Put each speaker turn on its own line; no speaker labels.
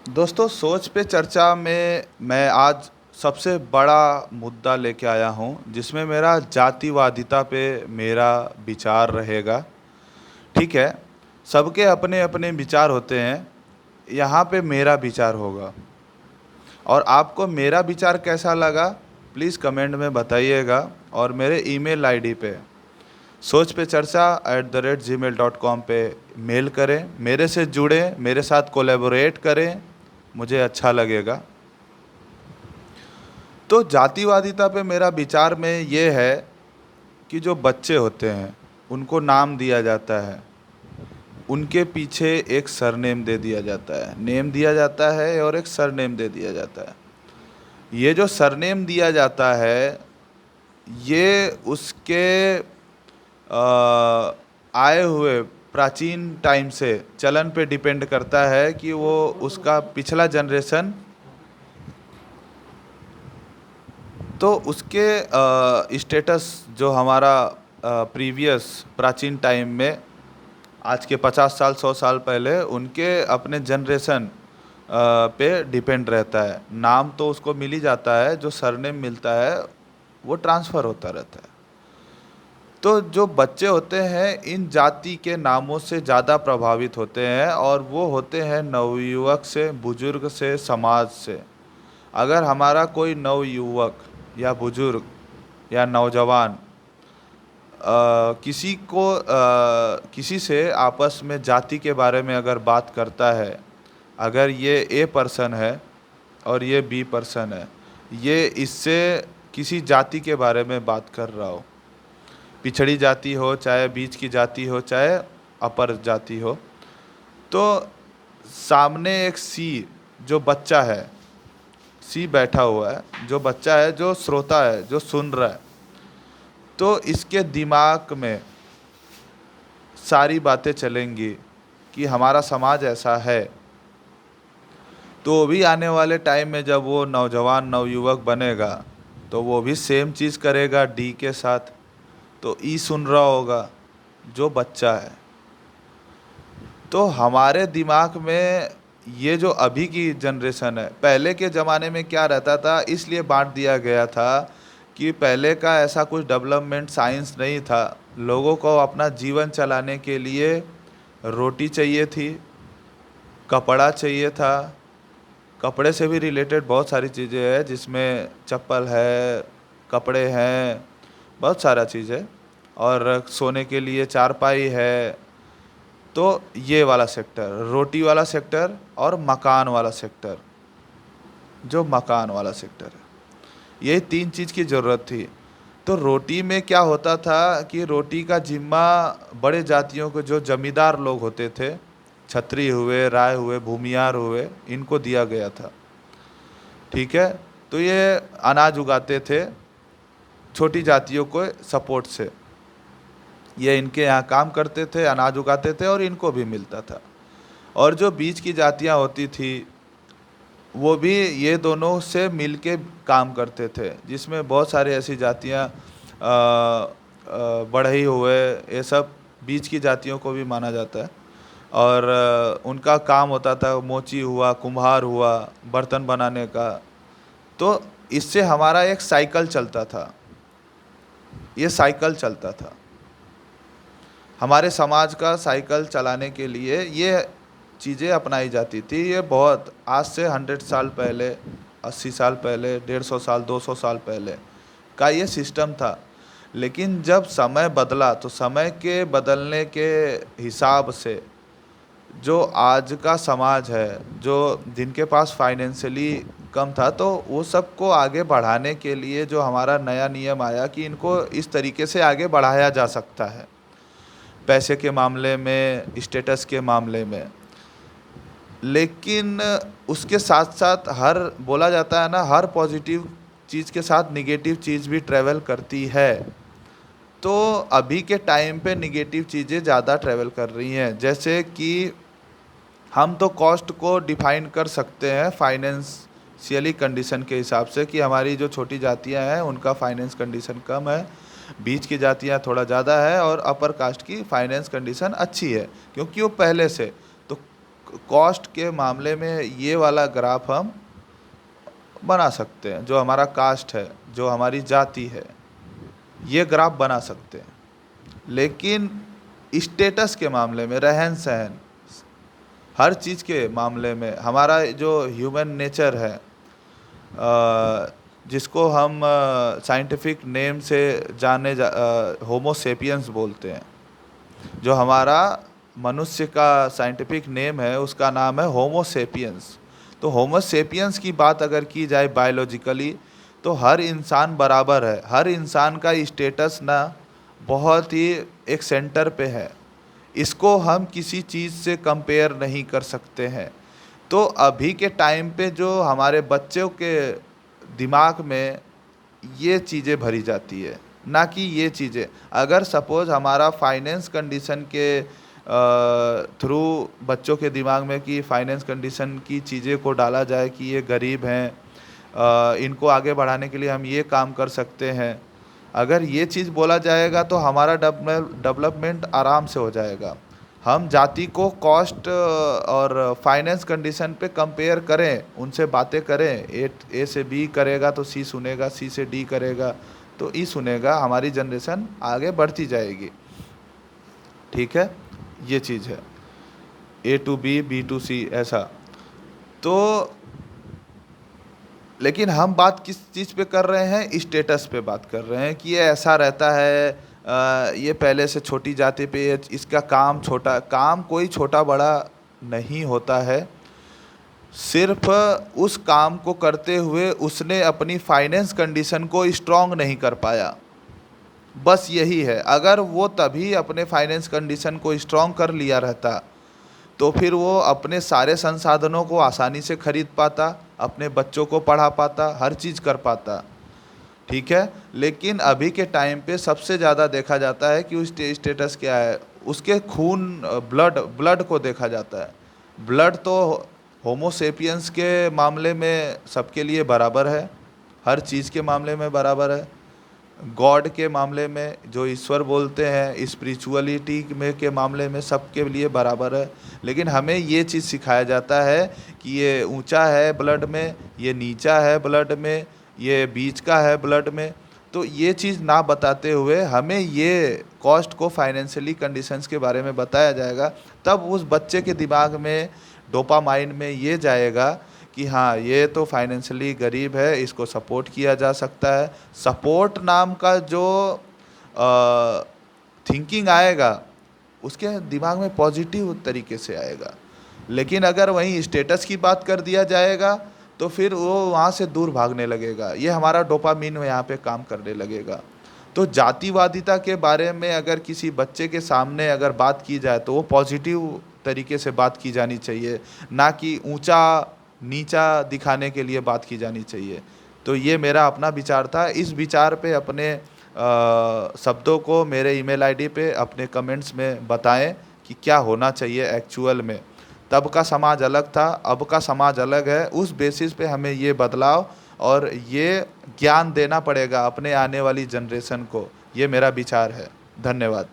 दोस्तों, सोच पे चर्चा में मैं आज सबसे बड़ा मुद्दा लेके आया हूँ, जिसमें मेरा जातिवादिता पे मेरा विचार रहेगा। ठीक है, सबके अपने-अपने विचार होते हैं, यहाँ पे मेरा विचार होगा। और आपको मेरा विचार कैसा लगा, प्लीज़ कमेंट में बताइएगा और मेरे ईमेल आईडी पे सोच पे चर्चा @gmail.com पे मेल करें, मेरे से जुड़ें, मेरे साथ कोलैबोरेट करें, मुझे अच्छा लगेगा। तो जातिवादिता पे मेरा विचार में ये है कि जो बच्चे होते हैं, उनको नाम दिया जाता है, उनके पीछे एक सरनेम दे दिया जाता है, नेम दिया जाता है और एक सरनेम दे दिया जाता है। ये जो सरनेम दिया जाता है, ये उसके आए हुए प्राचीन टाइम से चलन पे डिपेंड करता है कि वो उसका पिछला जनरेशन, तो उसके स्टेटस जो हमारा प्रीवियस प्राचीन टाइम में, आज के 50 साल 100 साल पहले उनके अपने जनरेशन पे डिपेंड रहता है। नाम तो उसको मिल ही जाता है, जो सरनेम मिलता है वो ट्रांसफ़र होता रहता है। तो जो बच्चे होते हैं इन जाति के नामों से ज़्यादा प्रभावित होते हैं, और वो होते हैं नवयुवक से, बुजुर्ग से, समाज से। अगर हमारा कोई नवयुवक या बुजुर्ग या नौजवान किसी से आपस में जाति के बारे में अगर बात करता है, अगर ये ए पर्सन है और ये बी पर्सन है, ये इससे किसी जाति के बारे में बात कर रहा हो, पिछड़ी जाति हो, चाहे बीच की जाति हो, चाहे अपर जाति हो, तो सामने एक सी जो बच्चा है, सी बैठा हुआ है, जो बच्चा है, जो श्रोता है, जो सुन रहा है, तो इसके दिमाग में सारी बातें चलेंगी कि हमारा समाज ऐसा है। तो वो भी आने वाले टाइम में जब वो नौजवान नवयुवक बनेगा, तो वो भी सेम चीज़ करेगा डी के साथ। तो ई सुन रहा होगा जो बच्चा है। तो हमारे दिमाग में ये जो अभी की जनरेशन है, पहले के ज़माने में क्या रहता था, इसलिए बांट दिया गया था कि पहले का ऐसा कुछ डेवलपमेंट साइंस नहीं था। लोगों को अपना जीवन चलाने के लिए रोटी चाहिए थी, कपड़ा चाहिए था, कपड़े से भी रिलेटेड बहुत सारी चीज़ें हैं, जिसमें चप्पल है, कपड़े हैं, बहुत सारा चीज़ है, और सोने के लिए चारपाई है। तो ये वाला सेक्टर, रोटी वाला सेक्टर और मकान वाला सेक्टर, जो मकान वाला सेक्टर है, ये 3 चीज़ की ज़रूरत थी। तो रोटी में क्या होता था कि रोटी का ज़िम्मा बड़े जातियों को, जो ज़मींदार लोग होते थे, क्षत्रिय हुए, राय हुए, भूमियार हुए, इनको दिया गया था। ठीक है? तो ये अनाज उगाते थे छोटी जातियों को सपोर्ट से। ये इनके यहाँ काम करते थे, अनाज उगाते थे और इनको भी मिलता था। और जो बीच की जातियाँ होती थी, वो भी ये दोनों से मिल के काम करते थे, जिसमें बहुत सारी ऐसी जातियाँ बढ़ई हुए, ये सब बीच की जातियों को भी माना जाता है। और उनका काम होता था, मोची हुआ, कुम्हार हुआ, बर्तन बनाने का। तो इससे हमारा एक साइकिल चलता था, ये साइकिल चलता था। हमारे समाज का साइकिल चलाने के लिए ये चीज़ें अपनाई जाती थी। ये बहुत आज से 100 साल पहले, 80 साल पहले, 150 साल, 200 साल पहले का ये सिस्टम था। लेकिन जब समय बदला, तो समय के बदलने के हिसाब से जो आज का समाज है, जो जिनके पास फाइनेंशियली कम था, तो वो सबको आगे बढ़ाने के लिए जो हमारा नया नियम आया कि इनको इस तरीके से आगे बढ़ाया जा सकता है, पैसे के मामले में, स्टेटस के मामले में। लेकिन उसके साथ-साथ, हर बोला जाता है ना, हर पॉजिटिव चीज़ के साथ नेगेटिव चीज़ भी ट्रैवल करती है। तो अभी के टाइम पे नेगेटिव चीज़ें ज़्यादा ट्रैवल कर रही हैं। जैसे कि हम तो कॉस्ट को डिफ़ाइन कर सकते हैं फाइनेंशियली कंडीशन के हिसाब से, कि हमारी जो छोटी जातियाँ हैं उनका फाइनेंस कंडीशन कम है, बीच की जातियाँ थोड़ा ज़्यादा है, और अपर कास्ट की फाइनेंस कंडीशन अच्छी है, क्योंकि वो पहले से। तो कॉस्ट के मामले में ये वाला ग्राफ हम बना सकते हैं, जो हमारा कास्ट है, जो हमारी जाति है, ये ग्राफ बना सकते हैं। लेकिन स्टेटस के मामले में, रहन सहन, हर चीज़ के मामले में हमारा जो ह्यूमन नेचर है, जिसको हम साइंटिफिक नेम से होमो सेपियंस बोलते हैं, जो हमारा मनुष्य का साइंटिफिक नेम है उसका नाम है होमो सेपियंस। तो होमो सेपियंस की बात अगर की जाए बायोलॉजिकली, तो हर इंसान बराबर है। हर इंसान का स्टेटस ना बहुत ही एक सेंटर पे है, इसको हम किसी चीज़ से कंपेयर नहीं कर सकते हैं। तो अभी के टाइम पे जो हमारे बच्चों के दिमाग में ये चीज़ें भरी जाती है, ना कि ये चीज़ें। अगर सपोज़ हमारा फाइनेंस कंडीशन के थ्रू बच्चों के दिमाग में कि फाइनेंस कंडीशन की चीज़ें को डाला जाए कि ये गरीब हैं, इनको आगे बढ़ाने के लिए हम ये काम कर सकते हैं, अगर ये चीज़ बोला जाएगा तो हमारा डेवलपमेंट आराम से हो जाएगा। हम जाति को कॉस्ट और फाइनेंस कंडीशन पे कंपेयर करें, उनसे बातें करें, ए से बी करेगा तो सी सुनेगा, सी से डी करेगा तो ई सुनेगा, हमारी जनरेशन आगे बढ़ती जाएगी। ठीक है, ये चीज़ है, ए टू बी, बी टू सी, ऐसा। तो लेकिन हम बात किस चीज़ पे कर रहे हैं? स्टेटस पे बात कर रहे हैं कि ये ऐसा रहता है, ये पहले से छोटी जाति पे, इसका काम छोटा, काम कोई छोटा बड़ा नहीं होता है। सिर्फ उस काम को करते हुए उसने अपनी फाइनेंस कंडीशन को स्ट्रॉन्ग नहीं कर पाया, बस यही है। अगर वो तभी अपने फाइनेंस कंडीशन को स्ट्रॉन्ग कर लिया रहता तो फिर वो अपने सारे संसाधनों को आसानी से खरीद पाता, अपने बच्चों को पढ़ा पाता, हर चीज़ कर पाता। ठीक है, लेकिन अभी के टाइम पे सबसे ज़्यादा देखा जाता है कि उस स्टेटस क्या है, उसके खून, ब्लड को देखा जाता है। ब्लड तो होमो सेपियंस के मामले में सबके लिए बराबर है, हर चीज़ के मामले में बराबर है। गॉड के मामले में, जो ईश्वर बोलते हैं, स्पिरिचुअलिटी में के मामले में सबके लिए बराबर है। लेकिन हमें ये चीज़ सिखाया जाता है कि ये ऊंचा है ब्लड में, ये नीचा है ब्लड में, ये बीच का है ब्लड में। तो ये चीज़ ना बताते हुए हमें ये कॉस्ट को, फाइनेंशियली कंडीशंस के बारे में बताया जाएगा, तब उस बच्चे के दिमाग में, डोपामाइन में ये जाएगा कि हाँ, ये तो फाइनेंशियली गरीब है, इसको सपोर्ट किया जा सकता है। सपोर्ट नाम का जो थिंकिंग आएगा उसके दिमाग में पॉजिटिव तरीके से आएगा। लेकिन अगर वहीं स्टेटस की बात कर दिया जाएगा तो फिर वो वहाँ से दूर भागने लगेगा, ये हमारा डोपामीन यहाँ पे काम करने लगेगा। तो जातिवादिता के बारे में अगर किसी बच्चे के सामने अगर बात की जाए तो वो पॉजिटिव तरीके से बात की जानी चाहिए, ना कि ऊंचा नीचा दिखाने के लिए बात की जानी चाहिए। तो ये मेरा अपना विचार था। इस विचार पे अपने शब्दों को मेरे ईमेल आईडी पे अपने कमेंट्स में बताएं कि क्या होना चाहिए एक्चुअल में। तब का समाज अलग था, अब का समाज अलग है। उस बेसिस पे हमें ये बदलाव और ये ज्ञान देना पड़ेगा अपने आने वाली जनरेशन को। ये मेरा विचार है। धन्यवाद।